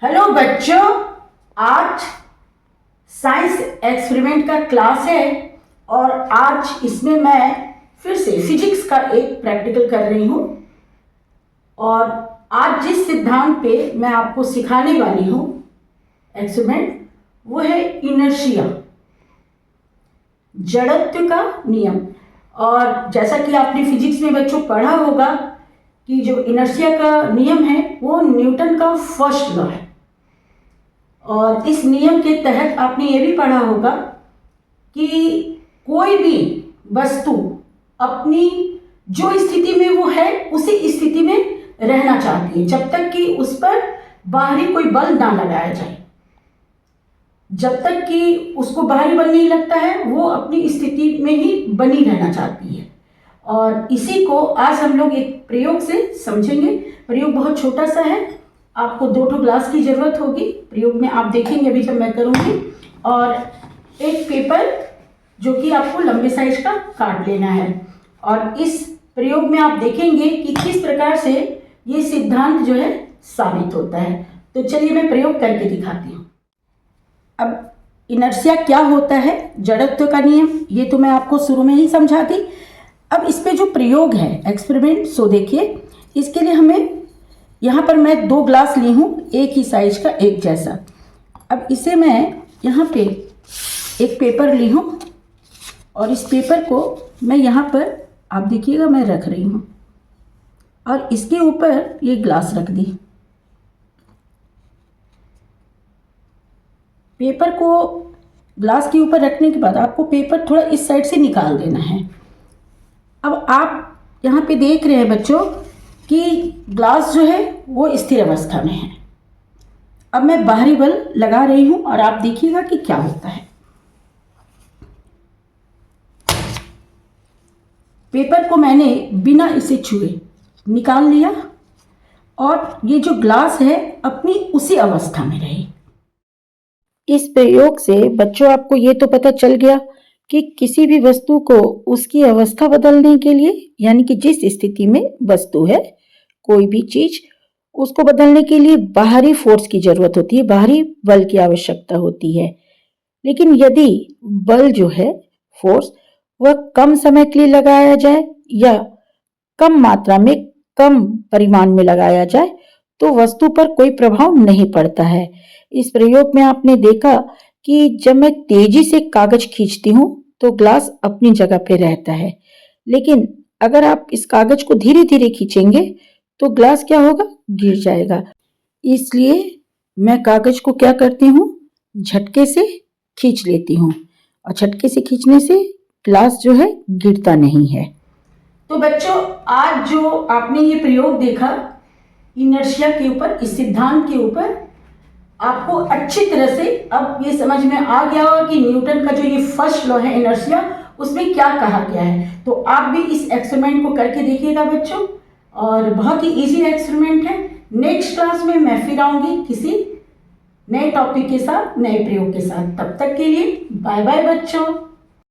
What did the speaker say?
Hello बच्चों, आज science experiment का क्लास है और आज इसमें मैं फिर से फिजिक्स का एक प्रैक्टिकल कर रही हूँ। और आज जिस सिद्धांत पे मैं आपको सिखाने वाली हूँ एक्सपेरिमेंट, वो है इनर्शिया, जड़त्व का नियम। और जैसा कि आपने फिजिक्स में बच्चों पढ़ा होगा कि जो इनर्शिया का नियम है वो न्यूटन का फर्स्ट लॉ है। और इस नियम के तहत आपने ये भी पढ़ा होगा कि कोई भी वस्तु अपनी जो स्थिति में वो है उसी स्थिति में रहना चाहती है जब तक कि उस पर बाहरी कोई बल ना लगाया जाए। जब तक कि उसको बाहरी बल नहीं लगता है वो अपनी स्थिति में ही बनी रहना चाहती है। और इसी को आज हम लोग एक प्रयोग से समझेंगे। प्रयोग बहुत छोटा सा है, आपको 2 ग्लास की ज़रूरत होगी। प्रयोग में आप देखेंगे अभी जब मैं करूँगी। और एक पेपर जो कि आपको लंबे साइज का काट लेना है। और इस प्रयोग में आप देखेंगे कि किस प्रकार से ये सिद्धांत जो है साबित होता है। तो चलिए मैं प्रयोग करके दिखाती हूँ। अब इनर्शिया क्या होता है, जड़त्व का नियम, ये तो मैं आपको शुरू में ही समझा दी। अब इस पे जो प्रयोग है एक्सपेरिमेंट, सो देखिए। इसके लिए हमें यहाँ पर मैं 2 ग्लास ली हूँ, एक ही साइज का, एक जैसा। अब इसे मैं यहाँ पे एक पेपर ली हूँ और इस पेपर को मैं यहाँ पर, आप देखिएगा, मैं रख रही हूँ और इसके ऊपर ये ग्लास रख दी। पेपर को ग्लास के ऊपर रखने के बाद आपको पेपर थोड़ा इस साइड से निकाल देना है। अब आप यहाँ पे देख रहे हैं बच्चों कि ग्लास जो है वो स्थिर अवस्था में है। अब मैं बाहरी बल लगा रही हूँ और आप देखिएगा कि क्या होता है। पेपर को मैंने बिना इसे छुए निकाल लिया और ये जो ग्लास है अपनी उसी अवस्था में रही। इस प्रयोग से बच्चों आपको ये तो पता चल गया कि किसी भी वस्तु को उसकी अवस्था बदलने के लिए, यानी कि जिस स्थिति में वस्तु है कोई भी चीज, उसको बदलने के लिए बाहरी फोर्स की जरूरत होती है, बाहरी बल की आवश्यकता होती है। लेकिन यदि बल जो है, फोर्स, वह कम समय के लिए लगाया जाए या कम मात्रा में, कम परिमाण में लगाया जाए तो वस्तु पर कोई प्रभाव नहीं पड़ता है। इस प्रयोग में आपने देखा कि जब मैं तेजी से कागज खींचती हूँ तो ग्लास अपनी जगह पे रहता है, लेकिन अगर आप इस कागज को धीरे धीरे खींचेंगे तो ग्लास क्या होगा, गिर जाएगा। इसलिए मैं कागज को क्या करती हूँ, झटके से खींच लेती हूँ और झटके से खींचने से ग्लास जो है गिरता नहीं है। तो बच्चों, आज जो आपने ये प्रयोग देखा इनर्शिया के ऊपर, इस सिद्धांत के ऊपर, आपको अच्छी तरह से अब ये समझ में आ गया होगा कि न्यूटन का जो ये फर्स्ट लॉ है इनर्शिया, उसमें क्या कहा गया है। तो आप भी इस एक्सपेरिमेंट को करके देखिएगा बच्चों, और बहुत ही इजी एक्सपेरिमेंट है। नेक्स्ट क्लास में मैं फिर आऊंगी किसी नए टॉपिक के साथ, नए प्रयोग के साथ। तब तक के लिए बाय बाय बच्चों।